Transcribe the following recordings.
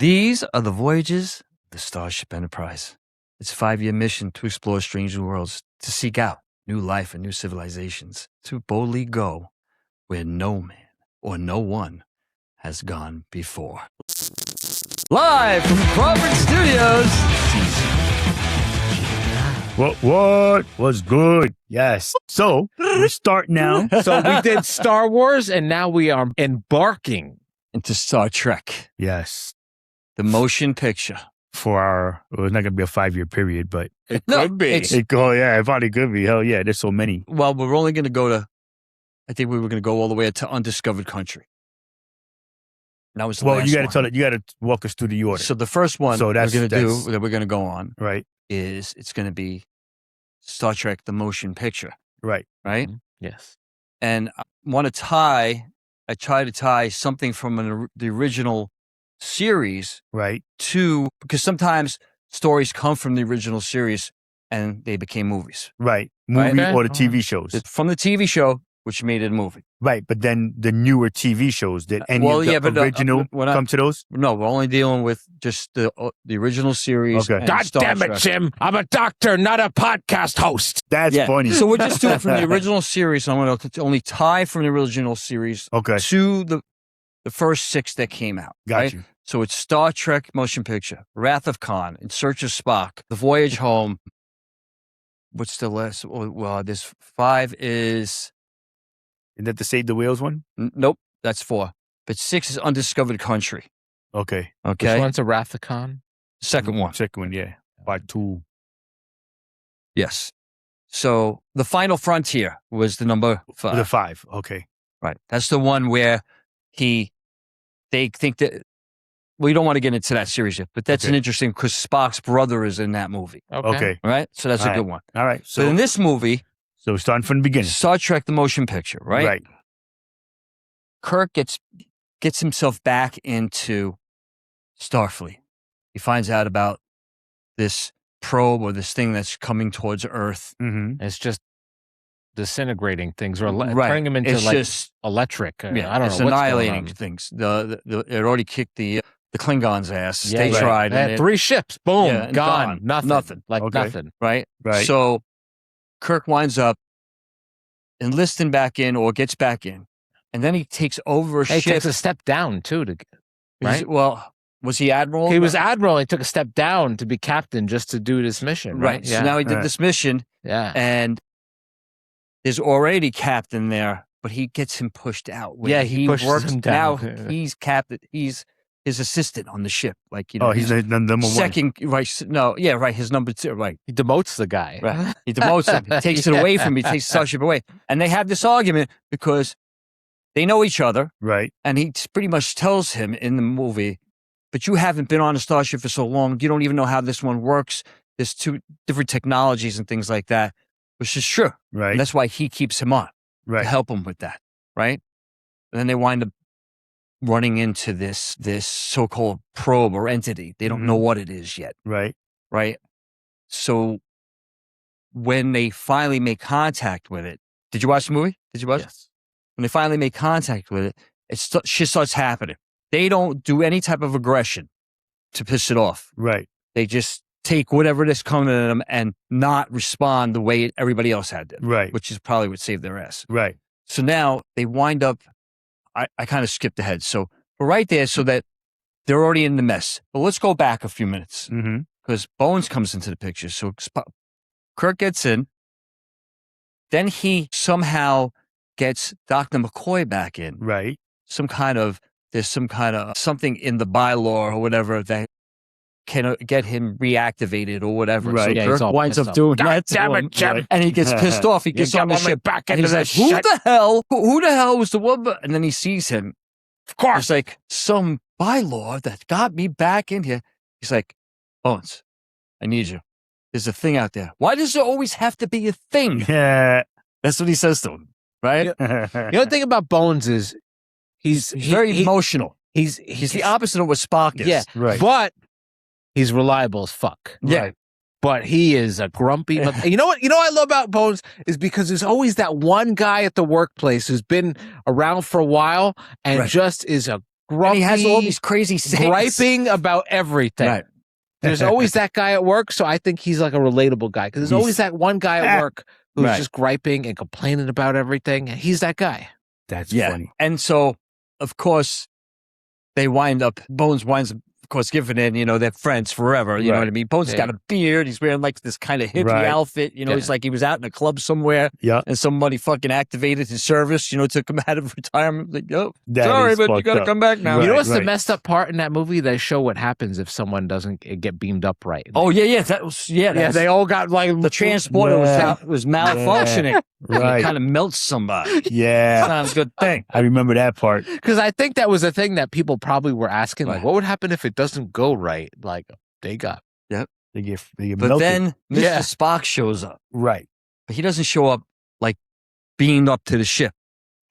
These are the voyages of the Starship Enterprise. Its 5-year mission to explore strange new worlds, to seek out new life and new civilizations, to boldly go where no man or no one has gone before. Live from Crawford Studios. What was good? Yes. So we start now. So we did Star Wars, and now we are embarking into Star Trek. Yes. The motion picture. For our, well, it's not going to be a 5-year period, but it could be. It probably could be. Hell yeah, there's so many. Well, we're only going to go to, I think we were going to go all the way to Undiscovered Country. And that was the last you got to one. tell it. You got to walk us through the order. So the first one we're going to go on, right, is it's going to be Star Trek: The Motion Picture. Right. Right. Yes. And I try to tie something from the original series, right, to, because sometimes stories come from the original series and they became movies, right, movie or the TV shows from the TV show, which made it a movie, right. But then the newer TV shows, did any of the original come to those? No, we're only dealing with just the original series. Okay. God damn it, Jim! I'm a doctor, not a podcast host. That's funny. So we're just doing from the original series. I'm going to only tie from the original series to the first 6 that came out. Got you. So it's Star Trek Motion Picture, Wrath of Khan, In Search of Spock, The Voyage Home. What's the last? Well, this 5 is... Is that the Save the Whales one? Nope, that's 4. But 6 is Undiscovered Country. Okay. Which one's a Wrath of Khan? Second one. Second one, yeah. Part 2. Yes. So the Final Frontier was the number 5. The 5, okay. Right. That's the one where they think that... We don't want to get into that series yet, but that's an interesting, because Spock's brother is in that movie. Okay. Right? So that's a good one. All right. So in this movie... So starting from the beginning. Star Trek: The Motion Picture, right? Right. Kirk gets himself back into Starfleet. He finds out about this probe or this thing that's coming towards Earth. Mm-hmm. It's just disintegrating things, or turning them into just electric. I don't know. It's annihilating things. It already kicked the Klingons' ass. They tried. They had 3 ships. Boom. Yeah, gone. Nothing. Nothing. Right? Right. So Kirk winds up enlisting back in, or gets back in. And then he takes over a ship. He takes a step down, too. Right? Well, was he admiral? He was admiral. He took a step down to be captain just to do this mission. Right. So now he did this mission. Yeah. And there's already captain there, but he gets him pushed out. He pushes him down. Now he's captain. He's his assistant on the ship. He's the number 1. Second, right? No, yeah, right. His number 2, right? He demotes the guy. Right. He demotes him. He takes it away from him. He takes the Starship away. And they have this argument because they know each other. Right. And he pretty much tells him in the movie, but you haven't been on a Starship for so long. You don't even know how this one works. There's 2 different technologies and things like that, which is true. Right. And that's why he keeps him on. Right. To help him with that. Right. And then they wind up running into this so-called probe or entity. They don't know what it is yet. Right. Right. So when they finally make contact with it, did you watch the movie? Did you watch? Yes. When they finally make contact with it, shit starts happening. They don't do any type of aggression to piss it off. Right. They just take whatever is coming at them and not respond the way everybody else had to. Right. Which is probably what saved their ass. Right. So now they wind up, I kind of skipped ahead. So we're right there, so that they're already in the mess. But let's go back a few minutes, because Bones comes into the picture. So Kirk gets in. Then he somehow gets Dr. McCoy back in. Right. There's some kind of something in the bylaw or whatever that can get him reactivated or whatever. Right. So Kirk winds up doing that. Damn it, Jim. And he gets pissed off. He gets on the ship back and into he's the like, shit. who the hell was the one? And then he sees him. Of course. It's like some bylaw that got me back in here. He's like, Bones, I need you. There's a thing out there. Why does there always have to be a thing? Yeah. That's what he says to him, right? The other thing about Bones is he's very emotional. He's the opposite of what Spock is. Yeah. Right. But he's reliable as fuck. Yeah. Right. But he is a grumpy. You know what I love about Bones is because there's always that one guy at the workplace who's been around for a while and just is a grumpy. And he has all these crazy sayings. Griping about everything. Right. There's always that guy at work, so I think he's like a relatable guy. Because there's always that one guy at work who's just griping and complaining about everything. And he's that guy. That's funny. And so, of course, Bones winds up, of course, giving in, they're friends forever. You know what I mean? Bones got a beard. He's wearing like this kind of hippie outfit. It's like he was out in a club somewhere. Yeah. And somebody fucking activated his service, took him out of retirement. Like, sorry, but you got to come back now. Right, you know what's the messed up part in that movie? They show what happens if someone doesn't get beamed up right. Oh, yeah. That was, they all got like the transporter was malfunctioning. Right. It kind of melts somebody. Yeah. Sounds a good thing. I remember that part. Because I think that was a thing that people probably were asking, like, what would happen if it doesn't go right? Like, they got. Yep. They get but melted. then Mr. Spock shows up. Right. But he doesn't show up like beamed up to the ship.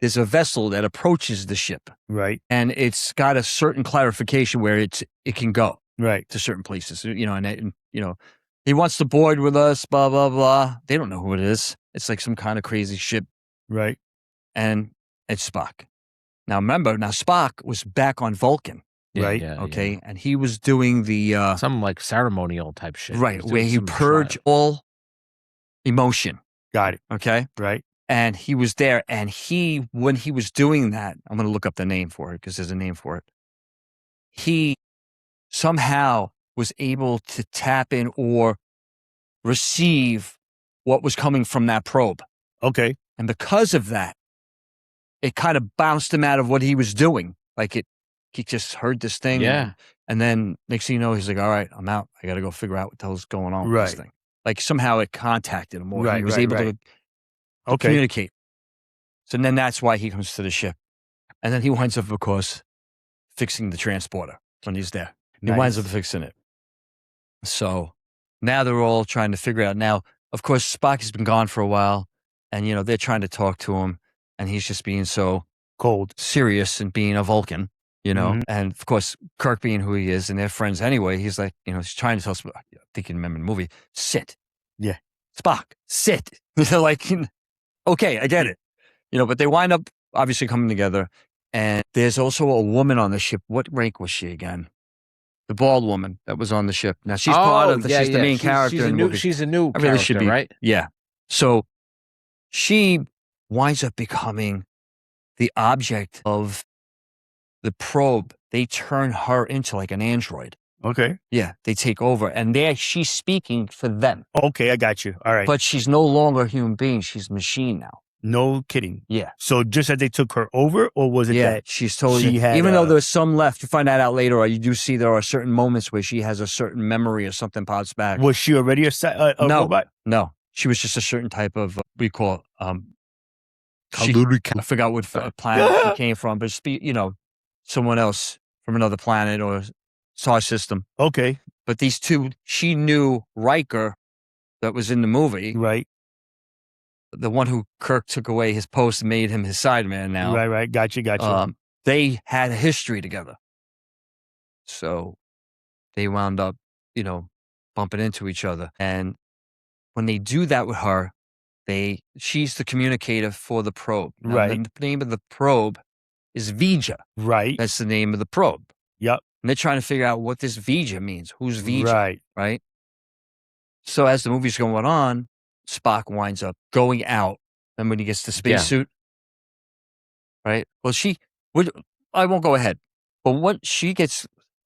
There's a vessel that approaches the ship. Right. And it's got a certain clarification where it can go. Right. To certain places. He wants to board with us, blah, blah, blah. They don't know who it is. It's like some kind of crazy ship. Right. And it's Spock. Now, remember, Spock was back on Vulcan. Right. Yeah, okay. Yeah. And he was doing the some like ceremonial type shit. Right, where he purged all emotion. Got it. Okay. Right. And he was there, and when he was doing that, I'm going to look up the name for it because there's a name for it. He somehow was able to tap in or receive what was coming from that probe. Okay. And because of that, it kind of bounced him out of what he was doing. Like he just heard this thing. Yeah. And then next thing you know, he's like, all right, I'm out. I got to go figure out what the hell's going on with this thing. Like somehow it contacted him or he was able to communicate. So then that's why he comes to the ship. And then he winds up, of course, fixing the transporter when he's there. He winds up fixing it. So now they're all trying to figure out. Now, of course, Spock has been gone for a while and, they're trying to talk to him and he's just being so cold, serious and being a Vulcan. And of course, Kirk being who he is and they're friends anyway, he's like, he's trying to tell Spock, I think you remember the movie, sit. Yeah. Spock, sit. They're like, okay, I get it. But they wind up obviously coming together. And there's also a woman on the ship. What rank was she again? The bald woman that was on the ship. Now, she's part of she's the main character in the movie. She's a new character, right? Yeah. So she winds up becoming the object of the probe. They turn her into like an android. Okay. Yeah, they take over. And she's speaking for them. Okay, I got you. All right. But she's no longer a human being. She's a machine now. No kidding. Yeah. So just as they took her over, or was it that she's totally, even though there's some left, you find that out later, or you do see there are certain moments where she has a certain memory or something pops back. Was she already a robot? No. She was just a certain type of, we call I forgot what planet she came from, but someone else from another planet or star system. Okay. But these two, she knew Riker that was in the movie. Right. The one who Kirk took away his post and made him his sideman now. Right. Gotcha. They had a history together. So they wound up, bumping into each other. And when they do that with her, she's the communicator for the probe. Now, right. The name of the probe is Vija. Right. That's the name of the probe. Yep. And they're trying to figure out what this Vija means. Who's Vija? Right. So as the movie's going on, Spock winds up going out. And when he gets the spacesuit, right? Well, I won't go ahead. But what she gets,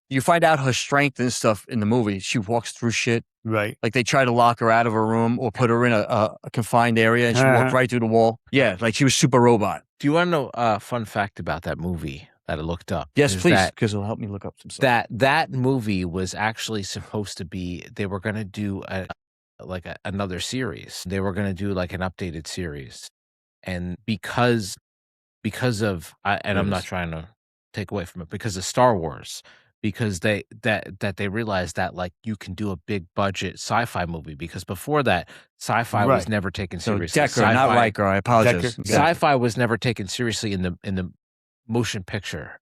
you find out her strength and stuff in the movie. She walks through shit. Right. Like they try to lock her out of a room or put her in a confined area and she walked right through the wall. Yeah, like she was super robot. Do you want to know a fun fact about that movie that I looked up? Yes, please, because it'll help me look up some stuff. That movie was actually supposed to be, they were going to do another series. They were going to do like an updated series. And because of, and I'm not trying to take away from it, because of Star Wars, because they realized that like you can do a big budget sci-fi movie, because before that sci-fi was never taken seriously. So Decker, not Riker. I apologize. Sci-fi was never taken seriously in the motion picture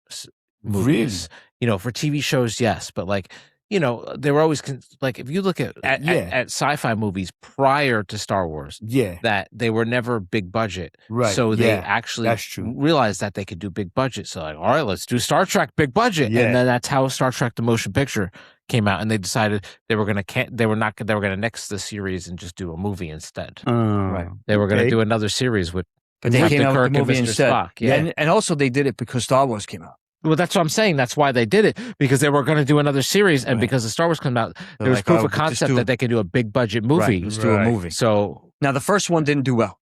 movies. Really? For TV shows, yes, but like you know, they were always like, if you look at sci-fi movies prior to Star Wars, that they were never big budget. Right. So they actually That's true. realized that they could do big budget. So like, all right, let's do Star Trek big budget. Yeah. And then that's how Star Trek the motion picture came out, and they decided they were going to nix the series and just do a movie instead. Right. They were going to do another series with But they Captain came out with Kirk the and movie Mr. instead. Spock. Yeah. And also they did it because Star Wars came out. Well, that's what I'm saying. That's why they did it, because they were going to do another series, and Right. because the Star Wars came out, They're there was like, proof oh, of just concept do- that they could do a big budget movie. Right, let's do a movie. So Now, the first one didn't do well.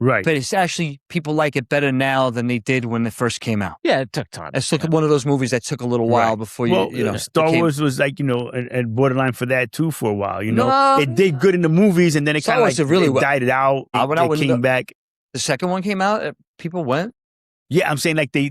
Right. But it's actually, people like it better now than they did when it first came out. yeah, it took time. It's like one of those movies that took a little while before you know. Star became- Wars was like, and borderline for that too for a while. You know, No. it did good in the movies, and then it Star kind of Wars like did really it well. died it out. When I It was came back. The second one came out, people went. Yeah, I'm saying like the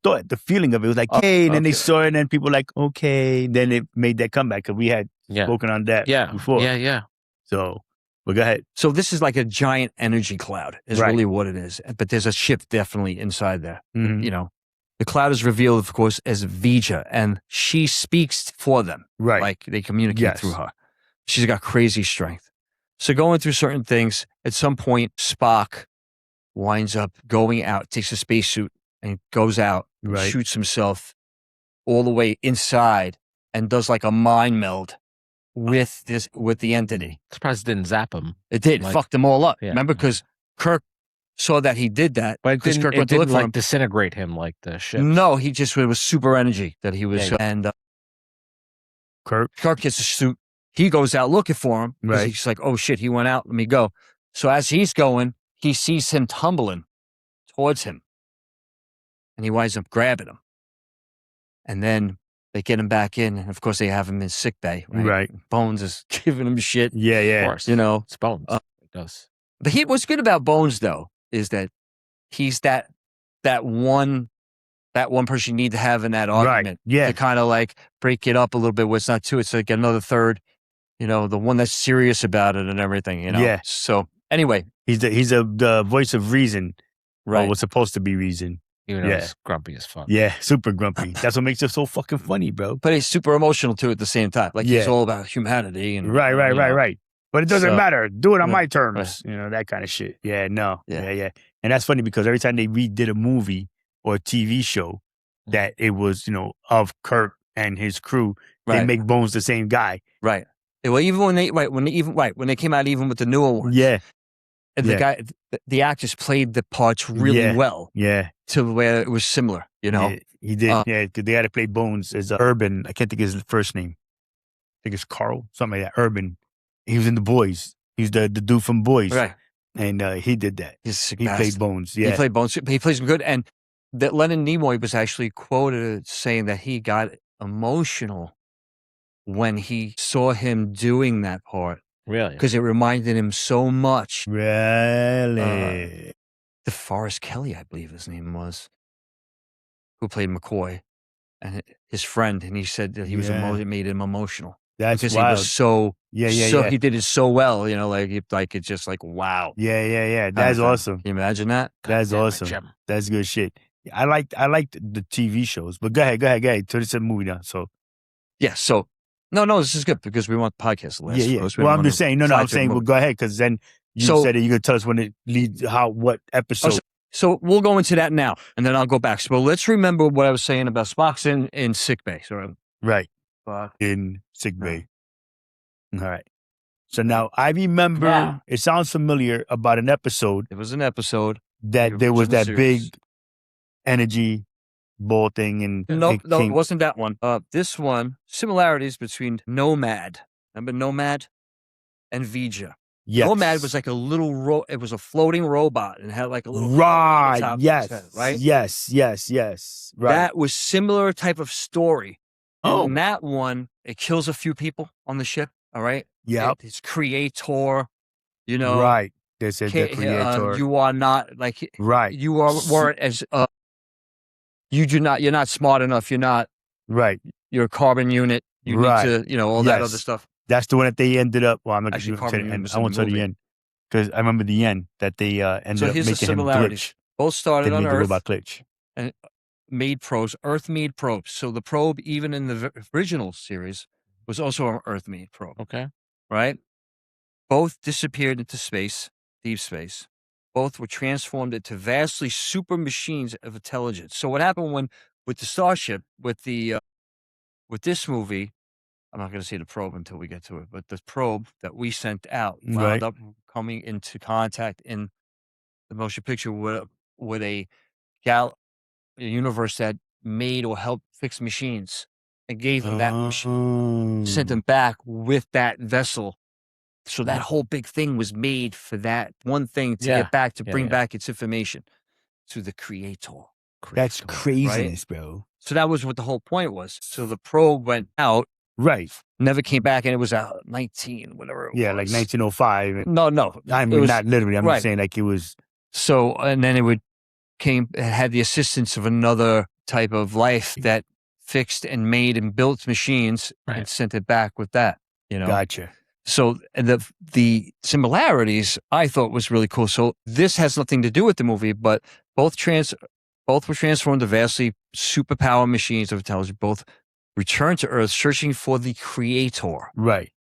thought, the feeling of it was like, hey, and then they okay. saw it, and then people were like, okay, then it made that comeback because we had spoken on that before. Yeah. So, but go ahead. So this is like a giant energy cloud is Right. really what it is. But there's a ship definitely inside there. Mhm. You know, the cloud is revealed, of course, as Vija, and she speaks for them. Right. Like they communicate Yes. through her. She's got crazy strength. So going through certain things, at some point, Spock winds up going out, takes a spacesuit and goes out, Right. shoots himself all the way inside and does like a mind meld with the entity. Surprised it didn't zap him. It did. Like- Fucked them all up. Yeah. Remember, because Kirk saw that he did that. But it Because didn't, Kirk it went to look didn't for like him. disintegrate him like the ship. No, it was super energy that he was. Yeah. And Kirk. Kirk gets a suit. He goes out looking for him. 'Cause Right. He's like, oh shit, he went out. Let me go. So as he's going, he sees him tumbling towards him. And he winds up grabbing him. And then they get him back in. And of course, they have him in sick bay. Right. Bones is giving him shit. Yeah, Of yeah. course. You know. It's Bones. It does. But what's good about Bones, though, is that he's that one person you need to have in that argument. Yeah. To kind of like break it up a little bit where it's not too, it's like another third, the one that's serious about it and everything, Yeah. So anyway. He's the voice of reason. Right. Or what's supposed to be reason. Even though it's grumpy as fuck. Yeah, super grumpy. That's what makes it so fucking funny, bro. But he's super emotional too at the same time. Like he's all about humanity. And Right. But it doesn't So- matter. Do it on my terms. Right. That kind of shit. Yeah, no. Yeah. Yeah. And that's funny because every time they redid a movie or a TV show that it was, of Kirk and his crew, they Right. make Bones the same guy. Right. Well, even when they came out, even with the newer ones, Yeah. and the actors played the parts really well Yeah. to where it was similar. Yeah, he did. Because they had to play Bones as Urban. I can't think of his first name. I think it's Carl, something like that. Urban. He was in The Boys. He's the dude from Boys. Right. And he did that. He's a sick He bastard. played Bones. Yeah. He played Bones. He plays him good. And that Leonard Nimoy was actually quoted as saying that he got emotional when he saw him doing that part Really? because it reminded him so much. Really? DeForest Kelly, I believe his name was, who played McCoy, and his friend. And he said that he was it made him emotional. That's because wild. he was so Yeah. he did it so well, like it's just like wow. Yeah. That's awesome. Can you imagine that? That's Goddamn it, awesome. Jim. That's good shit. I liked the TV shows, but go ahead. So it's a movie now. So Yeah. So no, this is good because we want the podcast to last. yeah. Folks. We Well, don't I'm wanna just saying. No, fly I'm through the saying. Well, movie. go ahead because then you So- said it. You're gonna tell us when it leads what episode. So we'll go into that now, and then I'll go back. So let's remember what I was saying about Spock's in sick bay. So Right. Spock. In sick bay. All right. So now I remember. Yeah. It sounds familiar about an episode It was an episode. that The there was that original big series. energy ball thing, and No, it it came- wasn't that one. This one, similarities between Nomad. Remember Nomad and Vija. Yes. Nomad was like a little it was a floating robot and had like a little Right. top of Yes. its head, right? Yes. Right. That was similar type of story. Oh. And that one, it kills a few people on the ship. All right. Yep. It's creator. Right. They said the creator. You are not like right. you weren't as you're not smart enough. You're not. Right. You're a carbon unit. You Right. need to, all that Yes. other stuff. That's the one that they ended up. Well, I'm not Actually, going to Carbon the end. was I in won't the tell the movie. end because I remember the end that they ended So up here's the making him similarities. glitch. Both They started on made the Earth. robot glitch. Made probes, Earth made probes. So the probe, even in the original series, was also an Earth-made probe, Okay. right? Both disappeared into space, deep space. Both were transformed into vastly super machines of intelligence. So what happened with the Starship, with this movie, I'm not going to say the probe until we get to it, but the probe that we sent out wound Right. up coming into contact in the motion picture with a universe that made or helped fix machines and gave them that machine, sent them back with that vessel. So that whole big thing was made for that one thing to get back, to bring back its information to the creator. That's craziness, right? bro. So that was what the whole point was. So the probe went out, Right. never came back, and it was out 19, whatever it was. Yeah, like 1905. No. I mean, not literally. I'm just saying like it was. So, and then it had the assistance of another type of life that fixed and made and built machines and sent it back with that, Gotcha. So the similarities I thought was really cool. So this has nothing to do with the movie, but both were transformed to vastly superpower machines of intelligence. Both returned to Earth searching for the creator. Right.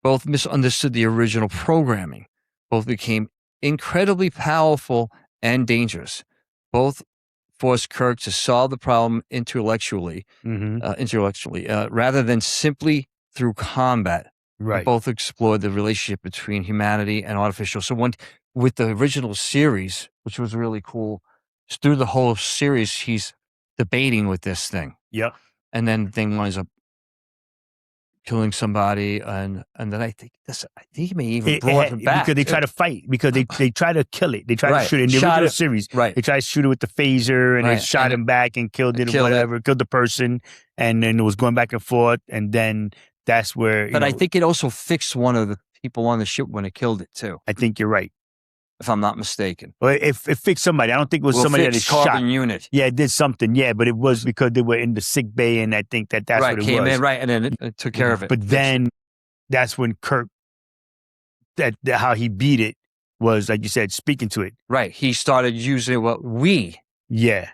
Both misunderstood the original programming. Both became incredibly powerful and dangerous. Both forced Kirk to solve the problem intellectually, rather than simply through combat. Right. Both explored the relationship between humanity and artificial. So with the original series, which was really cool, through the whole series, he's debating with this thing. Yep. And then the thing winds up killing somebody, and then I think he may even brought him back. Because they try to fight, because they try to kill it. They try to shoot it. In the original series, they try to shoot it with the phaser, and they shot him back and killed it or whatever, killed the person, and then it was going back and forth, and then that's where... But I think it also fixed one of the people on the ship when it killed it, too. I think you're right. If I'm not mistaken. Well, it fixed somebody. I don't think it was somebody that is shot. Unit. Yeah, it did something. Yeah, but it was because they were in the sick bay, and I think that's what it was. Came in, and then it took care of it. But then that's when Kirk, how he beat it was, like you said, speaking to it. Right. He started using what we. Yeah.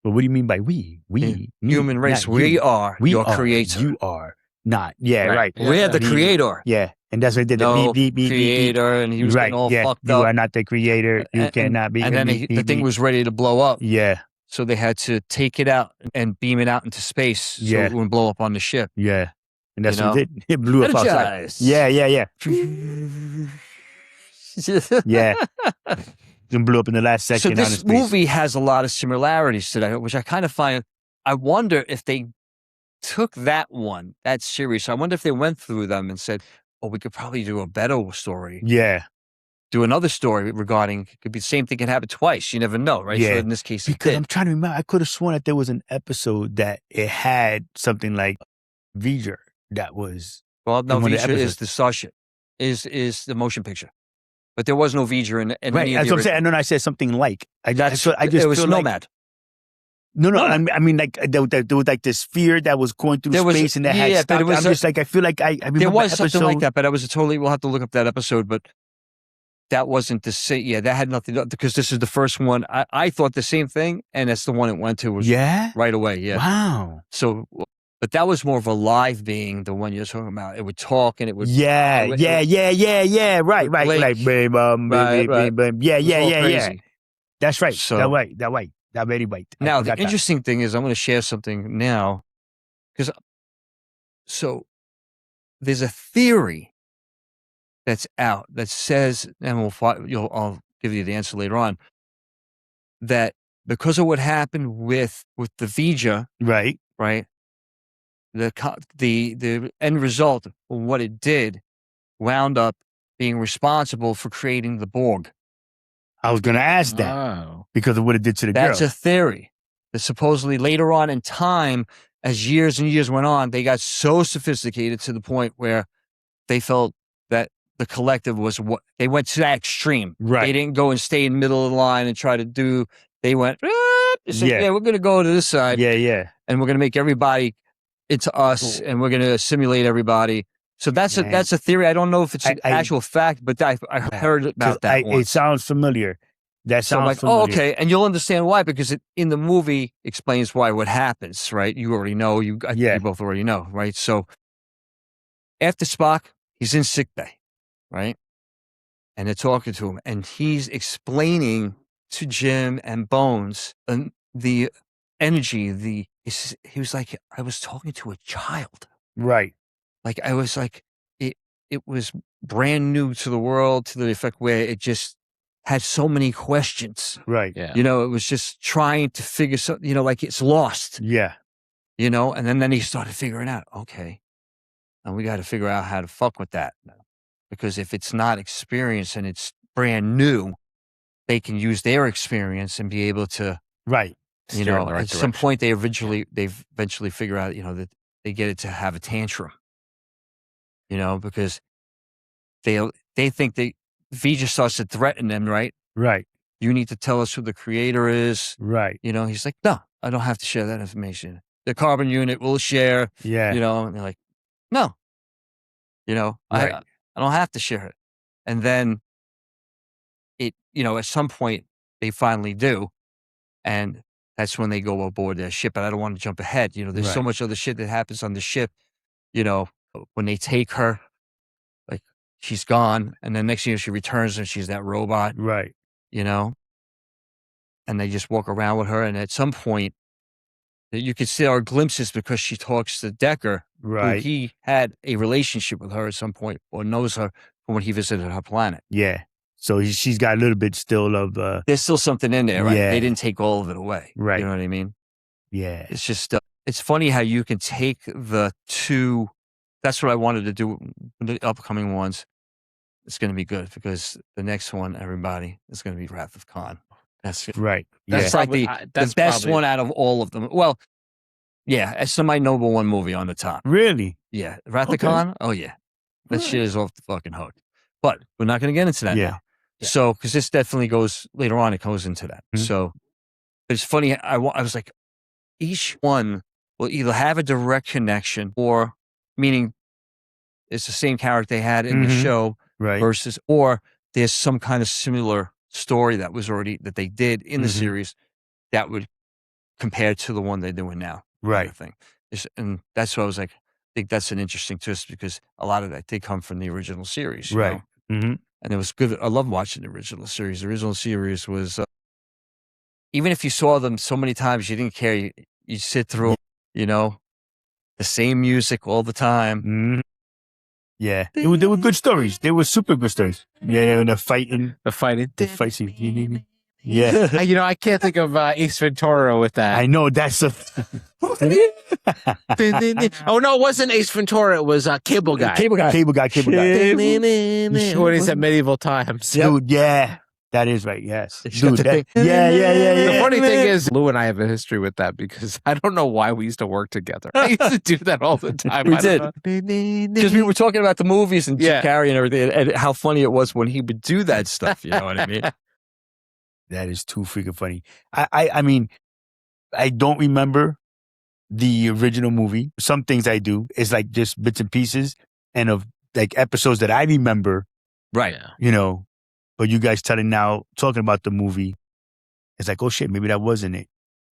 But what do you mean by we? We. Human race. We are your creator. You are not. Yeah, right. We're the creator. Yeah. And that's what they did. No creator, and he was getting all fucked up. You are not the creator. You cannot be. And then the thing was ready to blow up. Yeah. So they had to take it out and beam it out into space so it wouldn't blow up on the ship. Yeah. And that's what it did. It blew up outside. Yeah. Yeah. It blew up in the last second. So this movie has a lot of similarities to that, which I kind of find. I wonder if they took that series. So I wonder if they went through them and said, "Oh, we could probably do a better story." Yeah. Do another story regarding, it could be the same thing can happen twice. You never know, right? Yeah. So in this case, because I'm trying to remember, I could have sworn that there was an episode that it had something like Voyager that was. Well, no, Voyager is the Starship, is the motion picture. But there was no Voyager in any right, of that's the what I'm saying. I know I said something like. I just it was feel Nomad. No. I mean, like there was like this sphere that was going through space, and that had stuff. But it was, I'm just like, I feel like I there was something like that, but it was we'll have to look up that episode, but that wasn't the same. Yeah, that had nothing to do, because this is the first one. I thought the same thing, and that's the one it went to. Was right away. Yeah. Wow. So, but that was more of a live being, the one you're talking about. It would talk, and it would. Yeah. Right. Yeah. That's right. So, that way. That very right. Now, the interesting thing is, I'm going to share something now, because there's a theory that's out that says, and I'll give you the answer later on, that because of what happened with the Voyager, right, the end result of what it did wound up being responsible for creating the Borg. I was going to ask that because of what it did to the girl. That's a theory. That supposedly later on in time, as years and years went on, they got so sophisticated to the point where they felt that the collective was what they went to that extreme. Right. They didn't go and stay in the middle of the line and try to do. They went, we're going to go to this side. Yeah. And we're going to make everybody into us, and we're going to assimilate everybody. So that's a theory. I don't know if it's an actual fact, but I heard about that once. It sounds familiar. That sounds familiar. Oh, okay. And you'll understand why, because in the movie explains what happens, right? You already know. You both already know, right? So after Spock, he's in sickbay, right? And they're talking to him, and he's explaining to Jim and Bones the energy. He was like, I was talking to a child, right? Like I was like, it was brand new to the world, to the effect where it just had so many questions, right? Yeah, it was just trying to figure something, like it's lost, yeah, and then he started figuring out, okay, and we got to figure out how to fuck with that now. Because if it's not experience and it's brand new, they can use their experience and be able to, right. At some point they eventually figure out, that they get it to have a tantrum, because they think V just starts to threaten them, right? Right. You need to tell us who the creator is. Right. He's like, no, I don't have to share that information. The carbon unit will share. Yeah. And they're like, no, right. I don't have to share it. And then at some point they finally do. And that's when they go aboard their ship. But I don't want to jump ahead. There's so much other shit that happens on the ship. When they take her, like she's gone. And then next year she returns and she's that robot. Right. And they just walk around with her. And at some point, you could see our glimpses because she talks to Decker, right? Who he had a relationship with her at some point, or knows her from when he visited her planet. Yeah. So she's got a little bit still of. There's still something in there, right? Yeah. They didn't take all of it away, right? You know what I mean? Yeah. It's just it's funny how you can take the two. That's what I wanted to do with the upcoming ones. It's going to be good because the next one, everybody, is going to be Wrath of Khan. That's right. That's yeah. like the best one out of all of them. Well, yeah, it's my number one movie on the top. Really? Yeah, Wrath of Khan. Oh yeah, that shit is off the fucking hook. But we're not going to get into that now. Yeah. So, because this definitely goes later on, it goes into that. Mm-hmm. So, it's funny. I was like, each one will either have a direct connection, or meaning it's the same character they had in the show, right? Versus, or there's some kind of similar story that they did in the series that would compare to the one they're doing now, right? Kind of thing. And that's why I was like, I think that's an interesting twist because a lot of that did come from the original series, right? Mm-hmm. And it was good. I love watching the original series. The original series was, even if you saw them so many times, you didn't care. You sit through, the same music all the time. Mm-hmm. Yeah, they were good stories. They were super good stories. Yeah, and the fighting. The fight scene. Yeah. I can't think of Ace Ventura with that. I know, that's a... Oh, no, it wasn't Ace Ventura. It was Cable Guy. Cable Guy. When he's at medieval times. Dude, yeah. That is right, yes. Dude, yeah. The funny thing is, Lou and I have a history with that because I don't know why we used to work together. I used to do that all the time. We did. Because we were talking about the movies and Jim Carrey and everything, and how funny it was when he would do that stuff, you know what I mean? That is too freaking funny. I mean, I don't remember the original movie. Some things I do. It's like just bits and pieces and of like episodes that I remember. Right. But you guys talking about the movie, it's like, oh shit, maybe that wasn't it.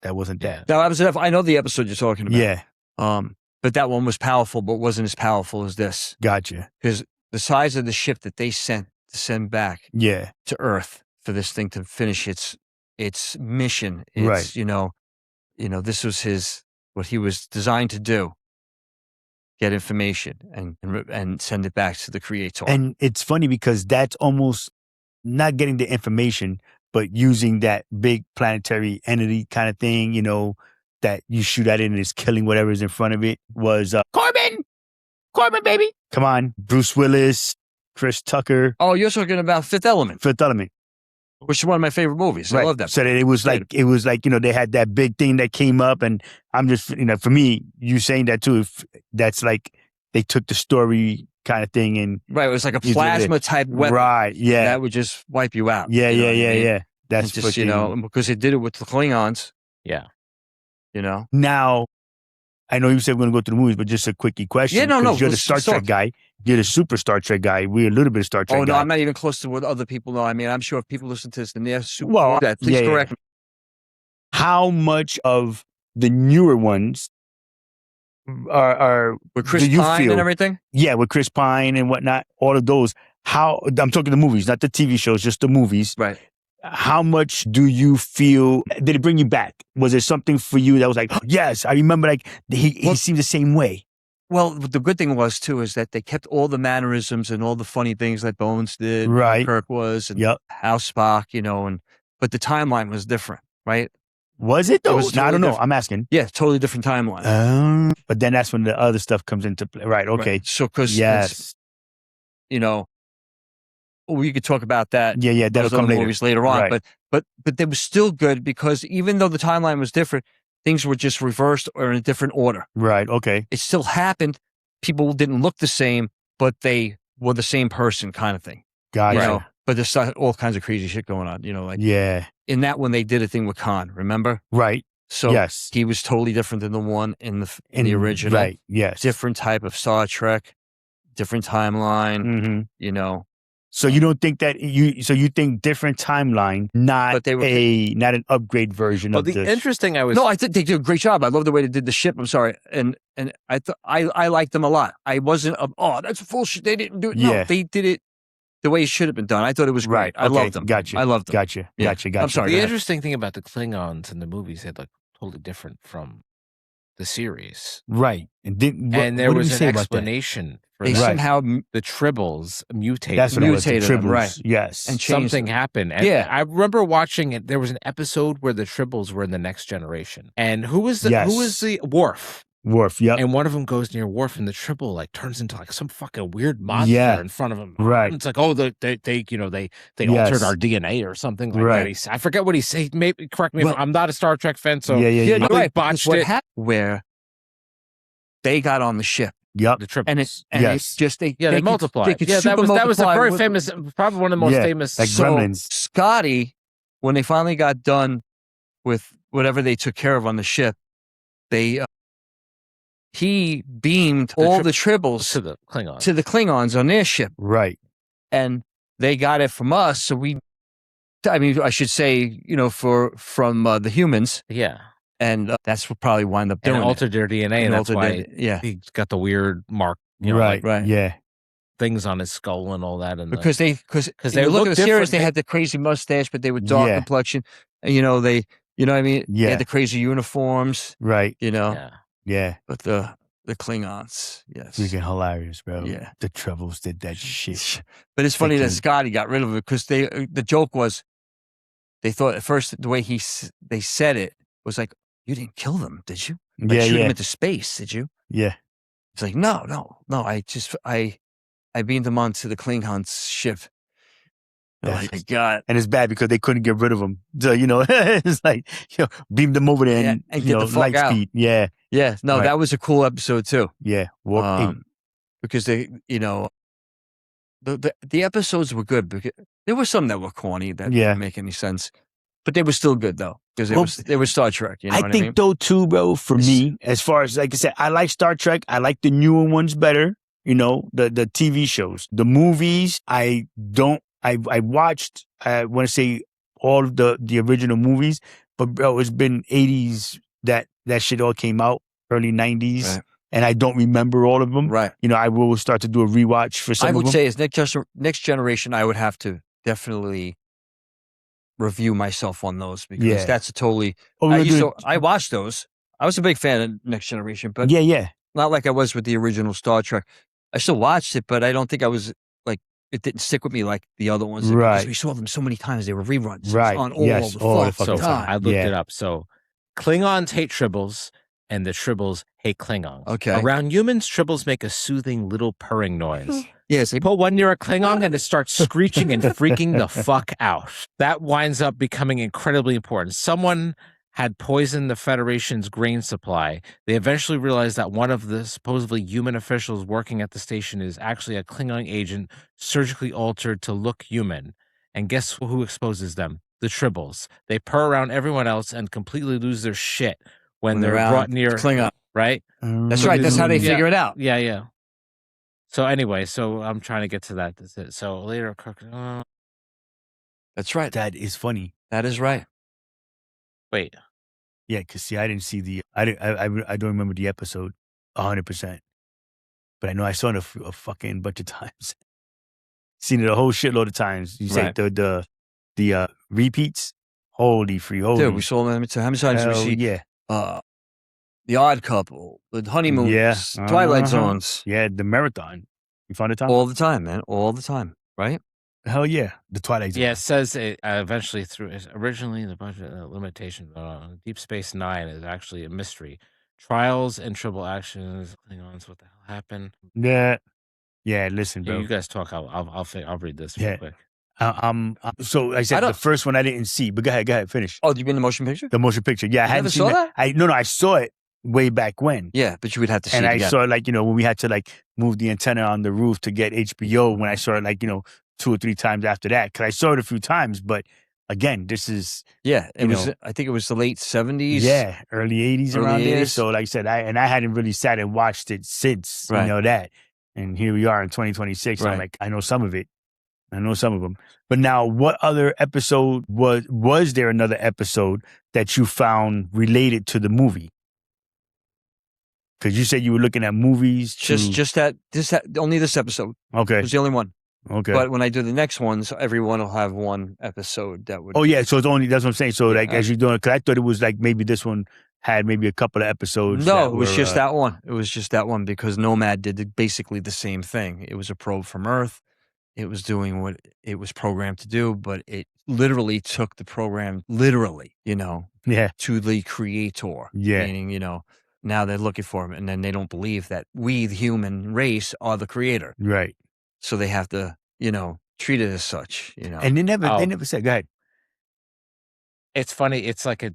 That wasn't that. No, I know the episode you're talking about. Yeah. But that one was powerful, but wasn't as powerful as this. Gotcha. Because the size of the ship that they sent to send back to Earth for this thing to finish its mission. It's, right. This was what he was designed to do. Get information and send it back to the creator. And it's funny because that's almost not getting the information, but using that big planetary entity kind of thing, that you shoot at it and it's killing whatever is in front of it was Corbin, baby. Come on. Bruce Willis, Chris Tucker. Oh, you're talking about Fifth Element. Fifth Element. Which is one of my favorite movies. Right. I love that. So that it was like, they had that big thing that came up, and I'm just, for me, you saying that too, if that's like they took the story kind of thing and right, it was like a plasma type weapon, right? Yeah, that would just wipe you out. Yeah. That's just because it did it with the Klingons. Yeah, Now, I know you said we're gonna go through the movies, but just a quickie question. Yeah, no. You're the Star Trek guy. You're the super Star Trek guy. We're a little bit of Star Trek. Oh no, guy. I'm not even close to what other people know. I mean, I'm sure if people listen to this and they're super. Well, please correct me. How much of the newer ones are with Chris Pine and everything? Yeah, with Chris Pine and whatnot, all of those. How, I'm talking the movies, not the TV shows, just the movies. Right. How much do you feel, did it bring you back? Was there something for you that was like, oh, yes, I remember, like, he seemed the same way? Well, the good thing was, too, is that they kept all the mannerisms and all the funny things that Bones did, right. Kirk was, and how Spock, but the timeline was different, right? Was it, though? Totally I don't know. Different. I'm asking. Yeah, totally different timeline. But then that's when the other stuff comes into play. Right, okay. Right. So, because, yes. We could talk about that. Yeah, that'll come later. Movies later on, right. but they were still good because even though the timeline was different, things were just reversed or in a different order. Right. Okay. It still happened. People didn't look the same, but they were the same person, kind of thing. Gotcha. But there's all kinds of crazy shit going on. yeah. In that one, they did a thing with Khan. Remember? Right. So yes. he was totally different than the one in the original. Right. Yes. Different type of Star Trek, different timeline. So you don't think that you think different timeline, not an upgrade version of this. The interesting No, I think they did a great job. I love the way they did the ship. I'm sorry, and I liked them a lot. I wasn't that's bullshit. They didn't do it. No, they did it the way it should have been done. I thought it was great. I loved them. Gotcha. I loved them. Gotcha. Yeah. Gotcha. I'm sorry. The interesting thing about the Klingons in the movies, they look totally different from the series. Right. And there was an explanation for they that. Somehow the Tribbles mutated. That's what mutated them, right? Yes, and something happened. And I remember watching it. There was an episode where the Tribbles were in the Next Generation, and who was the Worf? Worf, yep. And one of them goes near Worf, and the Tribble like turns into like some fucking weird monster in front of him. Right. And it's like, oh, they altered our DNA or something like that. I forget what he said. Maybe correct me. I'm not a Star Trek fan, so yeah. Right. Botched it. Happened where they got on the ship. Yep. The Tribbles. And it's just they multiplied. That was a very famous, probably one of the most famous. Like Gremlins. Scotty, when they finally got done with whatever they took care of on the ship, he beamed all the Tribbles to the Klingons on their ship. Right. And they got it from us. So I should say, from the humans. Yeah. And that's what probably wound up doing. And altered their DNA, and that's why he got the weird mark. Right. Yeah. Things on his skull and all that. And because they look at the series, they had the crazy mustache, but they were dark complexion. And, you know what I mean? Yeah. They had the crazy uniforms. Right. Yeah. But the Klingons, yes. Freaking hilarious, bro. Yeah. The Tribbles did that shit. But it's funny that Scotty got rid of it because the joke was they thought at first the way they said it was like, you didn't kill them, did you? Like, shoot them into space, did you? Yeah. It's like, no. I beamed them onto the Klingons ship. Oh my God. And it's bad because they couldn't get rid of them. So, it's like, beam them over there and get the fuck light out. speed. Yeah. Yeah. No, that was a cool episode too. Yeah. Because they, the episodes were good because there were some that were corny that didn't make any sense. But they were still good though, because they were Star Trek. I think though too, bro, for me, as far as, like I said, I like Star Trek. I like the newer ones better, the TV shows. The movies, I watched, I want to say all of the original movies, but bro, it's been 80s that shit all came out, early 90s. Right. And I don't remember all of them. Right. I will start to do a rewatch for some of them. I would say as Next Generation, I would have to definitely review myself on those because that's a totally. I watched those. I was a big fan of Next Generation, but not like I was with the original Star Trek. I still watched it, but I don't think I was like it didn't stick with me like the other ones. Right, because we saw them so many times. They were reruns, right? On all the fucking time. I looked it up. So Klingons hate Tribbles, and the Tribbles hate Klingons. Okay. Around humans, Tribbles make a soothing little purring noise. Yes, they put one near a Klingon and it starts screeching and freaking the fuck out. That winds up becoming incredibly important. Someone had poisoned the Federation's grain supply. They eventually realized that one of the supposedly human officials working at the station is actually a Klingon agent surgically altered to look human. And guess who exposes them? The Tribbles. They purr around everyone else and completely lose their shit when they're brought near Klingon. Right? That's right. That's how they figure it out. Yeah. So anyway, I'm trying to get to that. That's it. So later, Kirk. That's right. That is funny. That is right. Wait. Yeah, because see, I didn't see I don't remember the episode. 100%. But I know I saw it a fucking bunch of times. Seen it a whole shitload of times. You say the repeats? Holy. Dude, we saw them. How many times did we see? Yeah. The Odd Couple, the Honeymooners, Twilight Zones. Yeah, the marathon. You found it, Tom? All the time, man. All the time, right? Hell yeah, the Twilight Zone. Yeah, it says it eventually originally the budget limitation. Deep Space Nine is actually a mystery. Trials and triple actions. Klingons, what the hell happened? Yeah. Listen, bro. You guys talk. I'll read this real quick. So I said the first one I didn't see, but go ahead, finish. Oh, you mean the motion picture? The motion picture. Yeah, I hadn't seen that. I saw it way back when. Yeah, but you would have to see it. And I saw it when we had to move the antenna on the roof to get HBO. When I saw it 2 or 3 times after that, because I saw it a few times, but again, this is it was. I think it was the late 70s. Yeah, early 80s around there. So like I said, I hadn't really sat and watched it since that, and here we are in 2026. Right. I'm like, I know some of it. I know some of them. But now, what other episode was there another episode that you found related to the movie? Because you said you were looking at movies. Just that. Only this episode. Okay. It was the only one. Okay. But when I do the next ones, everyone will have one episode that would. Oh yeah, so it's only that's what I'm saying. So as you're doing, because I thought it was maybe this one had maybe a couple of episodes. No, it was just that one. It was just that one because Nomad did basically the same thing. It was a probe from Earth. It was doing what it was programmed to do, but it literally took the program to the creator. Yeah. Meaning, now they're looking for him, and then they don't believe that we, the human race, are the creator. Right. So they have to, treat it as such, And they never said, go ahead. It's funny. It's like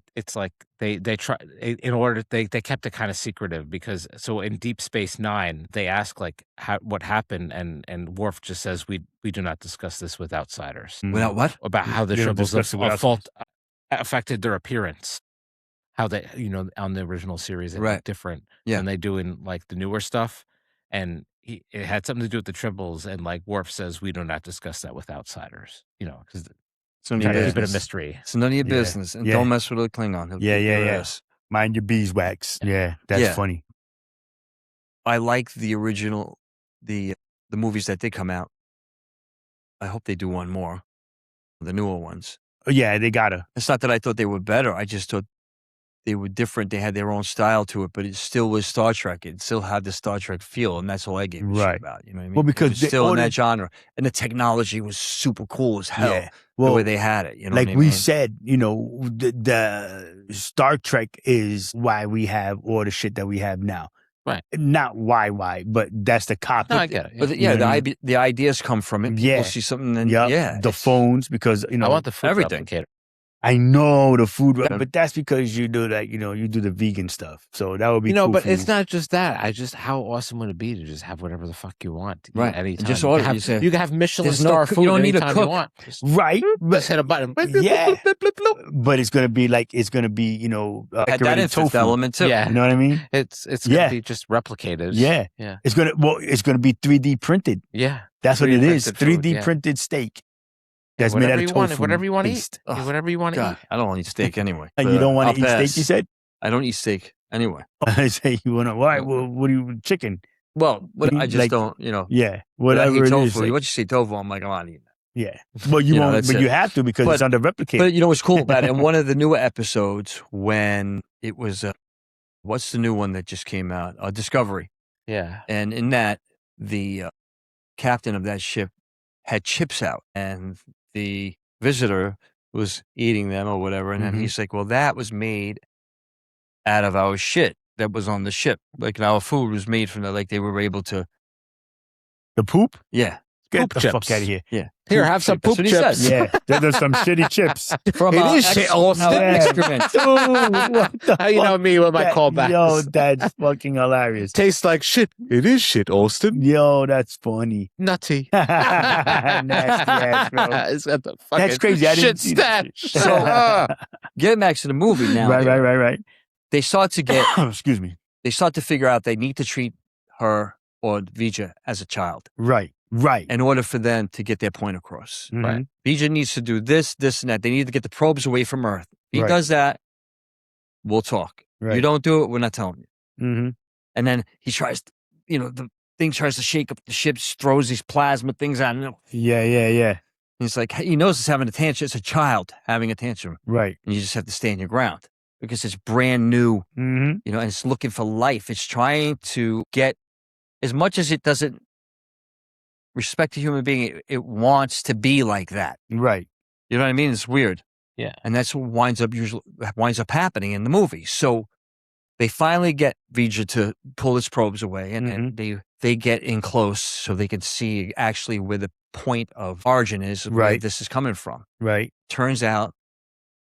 they try in order they kept it kind of secretive because so in Deep Space Nine they ask what happened and Worf just says we do not discuss this with outsiders. Without what? About how the tribbles fault affected their appearance. How they on the original series they look different than they do in the newer stuff, and it had something to do with the tribbles and Worf says we do not discuss that with outsiders. Because it's none of your business. Keep it a mystery. It's none of your business. And don't mess with a Klingon. Yeah. Mind your beeswax. Yeah, that's funny. I like the original, the movies that did come out. I hope they do one more. The newer ones. Oh, yeah, they gotta. It's not that I thought they were better. I just thought they were different. They had their own style to it, but it still was Star Trek. It still had the Star Trek feel, and that's all I gave a shit about. You know what I mean? Well, because it was still in that genre, and the technology was super cool as hell. Yeah. Well, the way they had it, what I mean? We said, the Star Trek is why we have all the shit that we have now. Right. Not why, but that's the copy. No, I get it. Yeah. But the ideas come from it. People see something, and the phones, because I want the food everything. replicator. I know the food, but that's because you do that. You do the vegan stuff, so that would be cool but for it's you. not just that. How awesome would it be to just have whatever the fuck you want, right? Anytime. Just order. You can have Michelin star food. You don't need a cook, you want. Right? Just hit a button. Yeah, but it's gonna be had that infant element too. Yeah, you know what I mean. It's gonna be just replicated. Yeah. It's gonna be 3D printed. Yeah, that's what it is. 3D printed steak. That's made out of tofu. Whatever you want to eat. Whatever you want to eat. I don't want to eat steak anyway. And you don't want to eat steak, you said? I don't eat steak anyway. I say you want to, all right, well, what do you, chicken? Well, I just don't, Yeah, whatever it tofu. is. What you say tofu, I'm like, I'm not eating that. Yeah. Well, you won't, but you have to because it's under replicated. But you know what's cool about it? In one of the newer episodes when it was, what's the new one that just came out? Discovery. Yeah. And in that, the captain of that ship had chips out and the visitor was eating them or whatever. And then he's like, well, that was made out of our shit that was on the ship. Like our food was made from they were able to. The poop? Yeah. Get the fuck out of here. Yeah. Here, have some poop chips. Yeah. There's some shitty chips. From it is shit, Austin. Excrement. Dude, what the How you know me with my callbacks? Yo, that's fucking hilarious. Tastes like shit. It is shit, Austin. Yo, that's funny. Nutty. Nasty ass, bro. It's got the fucking that's crazy. I shit didn't see that. So, getting back to the movie now. Right. They start to get, excuse me. They start to figure out they need to treat her or Vija as a child. Right. In order for them to get their point across. Mm-hmm. Right. Vija needs to do this, and that. They need to get the probes away from Earth. If he does that, we'll talk. Right. You don't do it, we're not telling you. Mm-hmm. And then he tries, the thing tries to shake up the ship, throws these plasma things on it. Yeah. He's like, he knows it's having a tantrum. It's a child having a tantrum. Right. And you just have to stand your ground because it's brand new, and it's looking for life. It's trying to get, as much as it doesn't respect a human being, it wants to be like that. Right. You know what I mean? It's weird. Yeah. And that's what winds up happening in the movie. So they finally get Voyager to pull its probes away, and they get in close so they can see actually where the point of origin is, where this is coming from. Right. Turns out,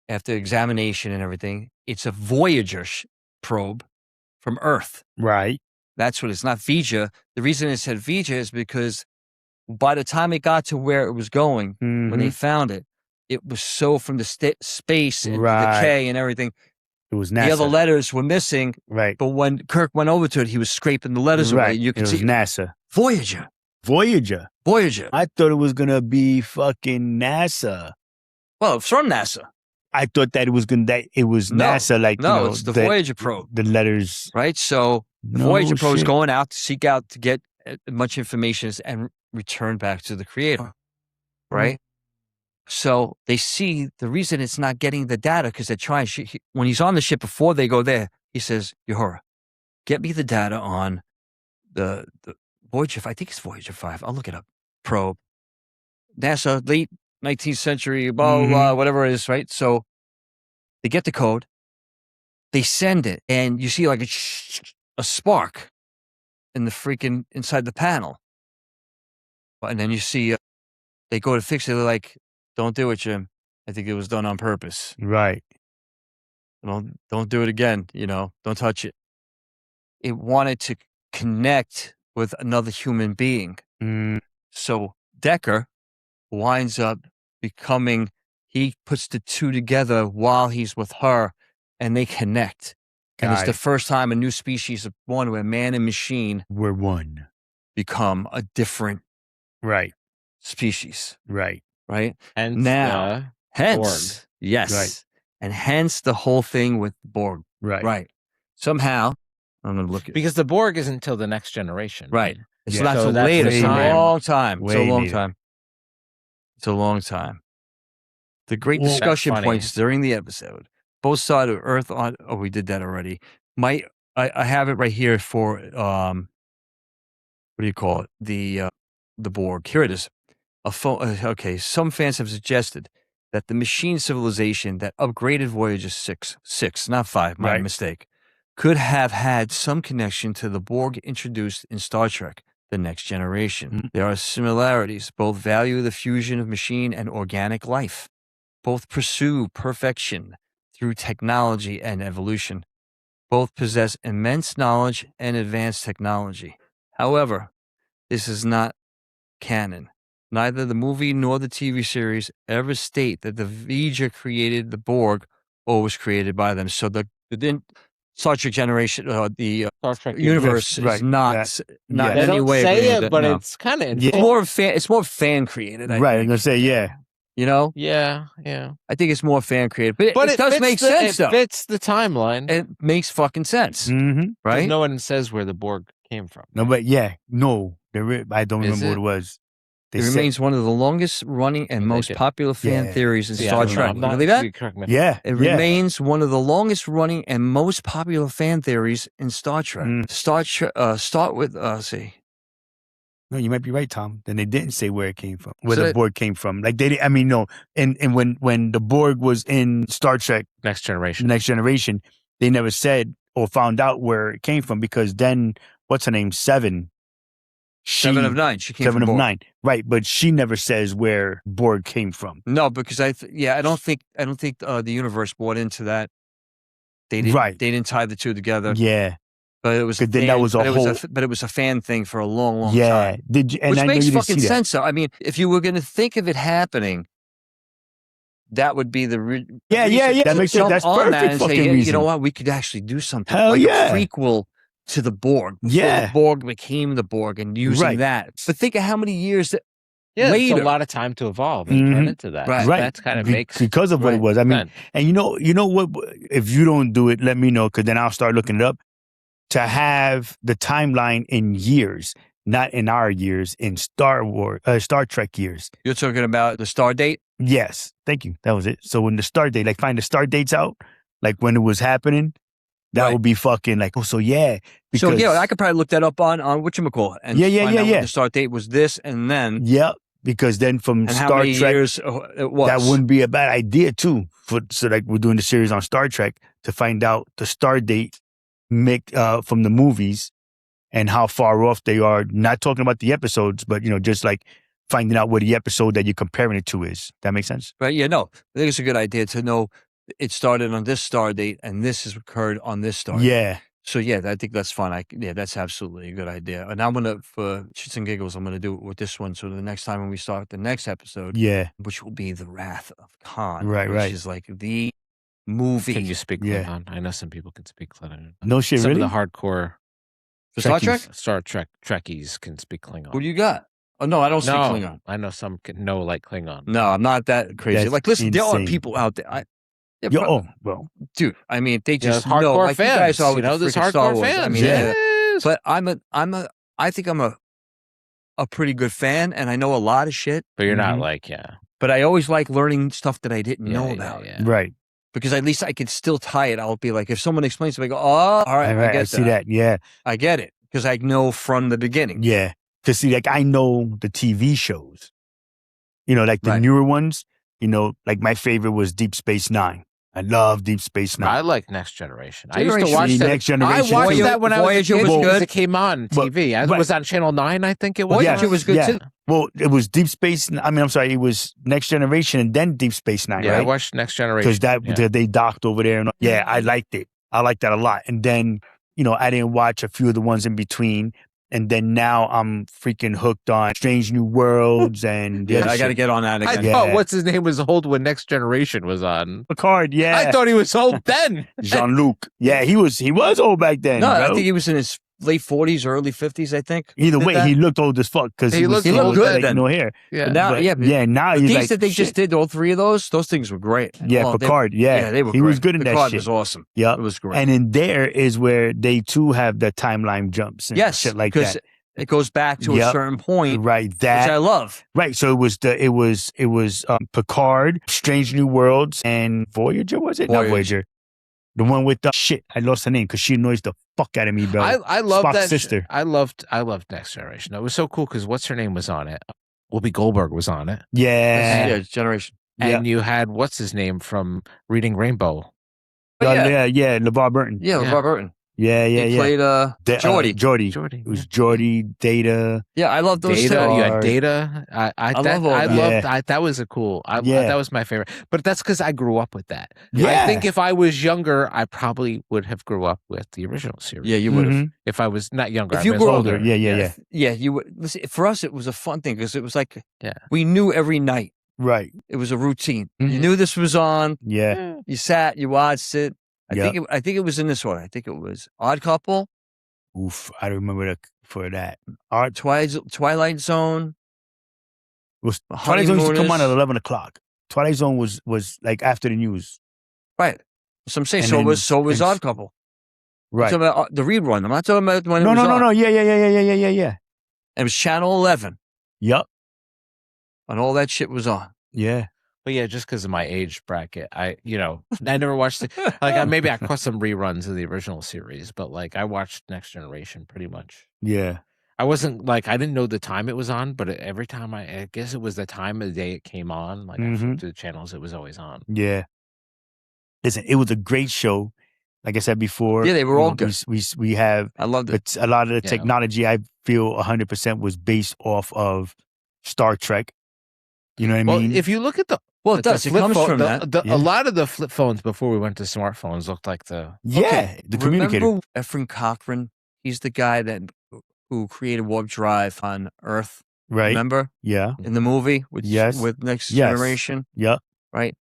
after examination and everything, it's a Voyager probe from Earth. Right. That's what it's not Voyager. The reason it said Voyager is because by the time it got to where it was going, when they found it, it was so from the space and the decay and everything. It was NASA. The other letters were missing. Right. But when Kirk went over to it, he was scraping the letters away. You could see NASA. Voyager. I thought it was going to be fucking NASA. Well, it's from NASA. I thought that it was NASA. Like, it's the Voyager probe. The letters. Right. So the Voyager probe is going out to seek out to get as much information and return back to the creator. Right. So they see the reason it's not getting the data because they're trying. When he's on the ship before they go there, he says, Uhura, get me the data on the Voyager. I think it's Voyager 5. I'll look it up. Probe. NASA, late 19th century, blah, blah, blah, whatever it is, right? So they get the code. They send it, and you see like a spark in the freaking inside the panel. And then you see they go to fix it. They're like, don't do it, Jim. I think it was done on purpose. Right. Don't do it again. Don't touch it. It wanted to connect with another human being. So Decker winds up becoming, he puts the two together while he's with her, and they connect. And it's the first time a new species of one where man and machine were one, become a different species. Right. Hence Borg. Yes. Right. And hence the whole thing with Borg. Right. Somehow, I'm going to look at because the Borg isn't until the next generation. Right. It's not until later. It's a long time. It's a long time. The great discussion points during the episode. Both sides of Earth on. Oh, we did that already. I have it right here for what do you call it? The Borg. Here it is. Okay, some fans have suggested that the machine civilization that upgraded Voyager 6, not 5, my mistake, could have had some connection to the Borg introduced in Star Trek, The Next Generation. There are similarities. Both value the fusion of machine and organic life. Both pursue perfection through technology and evolution. Both possess immense knowledge and advanced technology. However, this is not canon. Neither the movie nor the TV series ever state that the Voyager created the Borg or was created by them. So the Star Trek generation, the Star Trek universe is not in any way. They don't say it, but it's kind of it's more fan created. I'm gonna say Yeah. I think it's more fan created, but it does make sense. Though it fits the timeline. It makes fucking sense, right? No one says where the Borg came from. No, but I don't remember what it was. It remains one of the longest running and most popular fan theories in Star Trek. You believe that? It remains one of the longest running and most popular fan theories in Star Trek. Start with, see. No, you might be right, Tom. Then they didn't say where it came from, where the Borg came from. Like they, I mean, no. And when the Borg was in Star Trek Next Generation, they never said or found out where it came from because then what's her name? Seven of Nine. She came Seven from of Borg. Nine. Right, but she never says where Borg came from. No, because I don't think the universe bought into that. They didn't. They didn't tie the two together. Yeah. But it was then that was but it was a fan thing for a long, long time. Which makes fucking sense. So I mean, if you were going to think of it happening, that would be the That makes sense. That's perfect. Reason. You know what? We could actually do something a prequel to the Borg. The Borg became the Borg and using that. But think of how many years later. It's a lot of time to evolve and turn into that. Right. That's kind of makes because of what it was. I mean, and you know what? If you don't do it, let me know because then I'll start looking it up. to have the timeline in years, not in our years, in Star Trek years. You're talking about the star date? Yes. Thank you. That was it. So when the star date, like find the star dates out, like when it was happening, that would be fucking like, oh, so yeah. Because, so yeah, I could probably look that up on whatchamacallit. And find out when the start date was this and then. Yep. Because then from and Star how many Trek, years it was. That wouldn't be a bad idea too. So like we're doing the series on Star Trek to find out the star date from the movies and how far off they are. Not talking about the episodes, but just like finding out what the episode that you're comparing it to is. That makes sense? Right. Yeah. No, I think it's a good idea to know it started on this star date and this has occurred on this star date. Yeah. So yeah, I think that's fun. That's absolutely a good idea. And I'm gonna, for shits and giggles, I'm gonna do it with this one. So the next time when we start the next episode, which will be the Wrath of Khan, which is like the movie. Can you speak Klingon? I know some people can speak Klingon. No shit, some really? Of the hardcore Star Trek? Star Trek Trekkies can speak Klingon. What do you got? Oh no, I don't speak Klingon. I know some can know like Klingon. No, I'm not that crazy. That's like, listen, insane. there are people out there. Well, dude. I mean, they just hardcore know, like, fans. You guys all there's hardcore Star Wars. fans. I mean, yes. But I think I'm a pretty good fan, and I know a lot of shit. But you're not like, But I always like learning stuff that I didn't know about. Right. Because at least I can still tie it. I'll be like, if someone explains to me, I go, oh, all right, I get see that. Yeah. I get it. Because I know from the beginning. Yeah. Because see, like, I know the TV shows. Like the newer ones, like my favorite was Deep Space Nine. I love Deep Space Nine. I like Next Generation. I used to watch that. Next Generation. I watched that when Voyager I was was good. good. It came on TV. It was on Channel 9, I think it was. Voyager was good too. Well, it was Deep Space. I'm sorry. It was Next Generation and then Deep Space Nine. Yeah, right? I watched Next Generation because they docked over there. And I liked it. I liked that a lot. And then I didn't watch a few of the ones in between. And then now I'm freaking hooked on Strange New Worlds and I got to get on that again. I thought what's his name was old when Next Generation was on. Picard, I thought he was old then. Jean-Luc. Yeah, he was old back then. No, I think he was in his late 40s, early 50s, I think. Either way, he looked old as fuck because he looked good then. No hair. Yeah. Now, now he's these like, that they just did, all three of those things were great. Yeah, Picard, they were great. He was good in Picard that shit. Was awesome. Yeah. It was great. And in there is where they too have the timeline jumps and shit like that. It goes back to a certain point, right? Which I love, right? So it was Picard, Strange New Worlds, and Voyager. Was it not Voyager? The one with the shit. I lost her name because she annoys the fuck out of me, bro. I love Spock's that sister. I loved Next Generation. It was so cool because what's her name was on it. Whoopi Goldberg was on it. Yeah, Generation. And you had what's his name from Reading Rainbow. LeVar Burton. Yeah, LeVar Burton. Yeah. He played Geordi. It was Geordi, Data. Yeah, I love those Data. two. You had Data. I love all that. That was a cool. That was my favorite. But that's because I grew up with that. Yeah. I think if I was younger, I probably would have grew up with the original series. Yeah, you would have. If I was not younger, if you were older. Yeah. Yeah, you would. Listen, for us, it was a fun thing because it was like we knew every night. Right. It was a routine. You knew this was on. Yeah. You sat, you watched it. I think it was in this order. I think it was Odd Couple. Oof, I remember for that. Twilight Zone. Twilight Zone used to come on at 11 o'clock. Twilight Zone was like after the news. Right. So I'm saying so was Odd Couple. Right. I'm talking about the rerun. I'm not talking about when it was on. No. Yeah. It was Channel 11. Yep. And all that shit was on. Yeah. But yeah, just because of my age bracket, I never watched it. Like maybe I caught some reruns of the original series, but like I watched Next Generation pretty much. Yeah, I wasn't like I didn't know the time it was on, but every time I guess it was the time of the day it came on. Like I flipped to the channels, it was always on. Yeah. Listen, it was a great show. Like I said before, yeah, they were all good. We have. I loved it. A lot of the technology I feel 100% was based off of Star Trek. You know what I mean? If you look at the it does. It comes from that. A lot of the flip phones before we went to smartphones looked like the the communicator. Remember Efren Cochran? He's the guy who created warp drive on Earth. Right. Remember? Yeah. In the movie with Next Generation. Yeah. Right.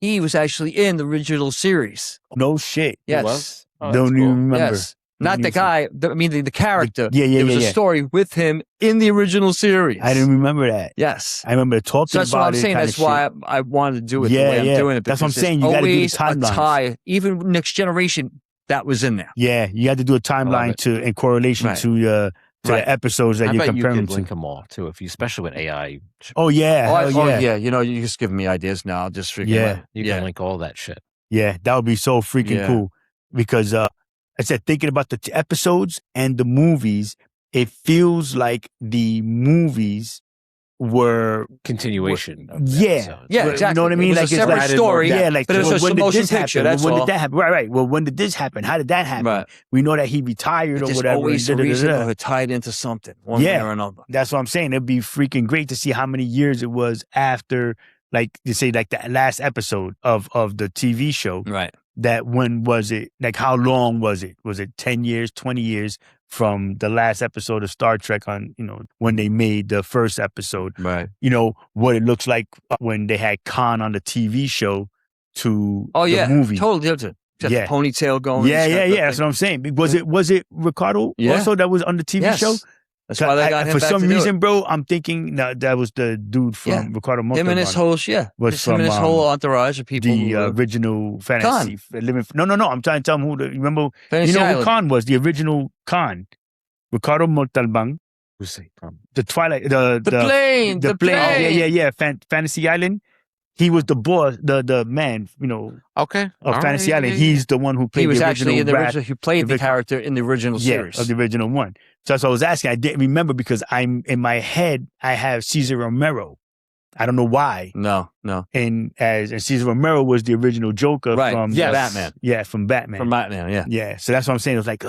He was actually in the original series. No shit. Yes. Don't even remember. Yes. Not the guy. The character. There was a story with him in the original series. I didn't remember that. Yes. I remember talking about it. That's what I'm saying. That's why I wanted to do it the way I'm doing it. That's what I'm saying. You got to do the timeline. Even Next Generation that was in there. Yeah, you had to do a timeline in correlation to the episodes that you're comparing you to. could link them all too, especially with AI. Oh yeah, yeah. You know, you're just giving me ideas now. Just freaking you can link all that shit. Yeah, that would be so freaking cool because I said thinking about the episodes and the movies, it feels like the movies were continuation. Yeah, exactly. You know what I mean? It was like a separate story. Yeah, like but it was a motion picture. When did that happen? Right. Well, when did this happen? How did that happen? Right. We know that he retired or whatever. Always a reason or tied into something, one way or another. That's what I'm saying. It'd be freaking great to see how many years it was after, like you say, like the last episode of the TV show. Right. That when was it? Like how long was it? Was it 10 years, 20 years from the last episode of Star Trek on, when they made the first episode? Right. What it looks like when they had Khan on the TV show to the movie. Totally different. Got the ponytail going. Yeah. That's what I'm saying. Was it Ricardo also that was on the TV show? That's why they got him for back some to reason, bro. I'm thinking that was the dude from Ricardo Montalban. Him and his whole was him and his whole entourage of people. The original fantasy. No. I'm trying to tell him who. Remember, Fantasy Island. who Khan was? The original Khan, Ricardo Montalban. Who's he from? The Twilight. The plane. The plane. Yeah. Fantasy Island. He was the boss, the man, Okay. of Fantasy Island. He's the one who played. He was the actually in the original. He played the character in the original series of the original one. So that's what I was asking. I didn't remember because I'm in my head. I have Cesar Romero. I don't know why. No. And Cesar Romero was the original Joker from Batman. Yeah, from Batman. From Batman. Yeah. Yeah. So that's what I'm saying. It was like,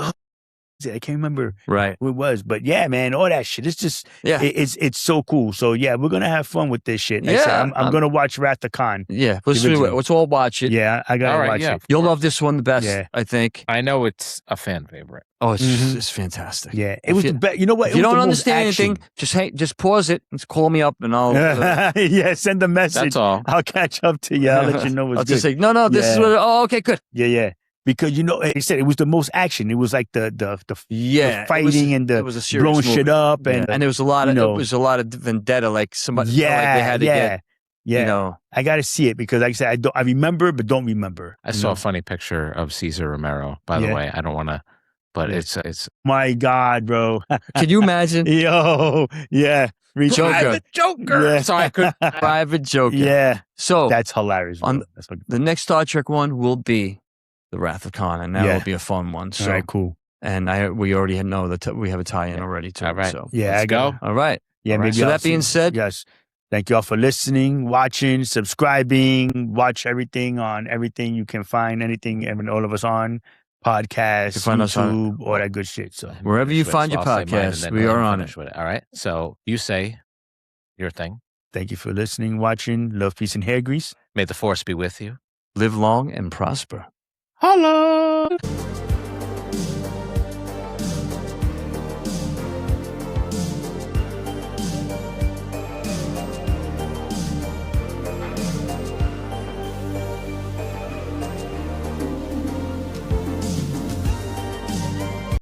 I can't remember who it was, but yeah, man, all that shit. It's just it's so cool. So yeah, we're gonna have fun with this shit. Like I said, I'm gonna watch Wrath of Khan. Yeah, let's all watch it. Yeah, I gotta watch it. You'll love this one the best, I think. I know it's a fan favorite. Oh, it's fantastic. Yeah, it was the best. You know what? If you don't understand anything, just pause it and call me up and I'll send a message. That's all. I'll catch up to you. I'll let you know what's I'll good. just say no. This is what. Oh, okay, good. Yeah. Because like I said, it was the most action. It was like the fighting and the blowing shit up, and there was a lot of it was a lot of vendetta. Like somebody, like they had to get. Yeah, I got to see it because, like I said, I remember but don't remember. I saw a funny picture of Cesar Romero. By the way, I don't want to, but it's. My God, bro! Can you imagine? Yo, yeah. Joker. Yeah. So I could Private Joker. Yeah. So that's hilarious. The next Star Trek one will be The Wrath of Khan, and that will be a fun one. So, all right, cool. And we already know that we have a tie-in already too. All right. So let's go. All right. Yeah. Maybe. So that being said, yes. Thank you all for listening, watching, subscribing. Watch everything on everything you can find. Anything, all of us on podcasts, YouTube, all that good shit. So wherever you find your podcast, we are on it. All right. So you say your thing. Thank you for listening, watching. Love, peace, and hair grease. May the force be with you. Live long and prosper. Holla!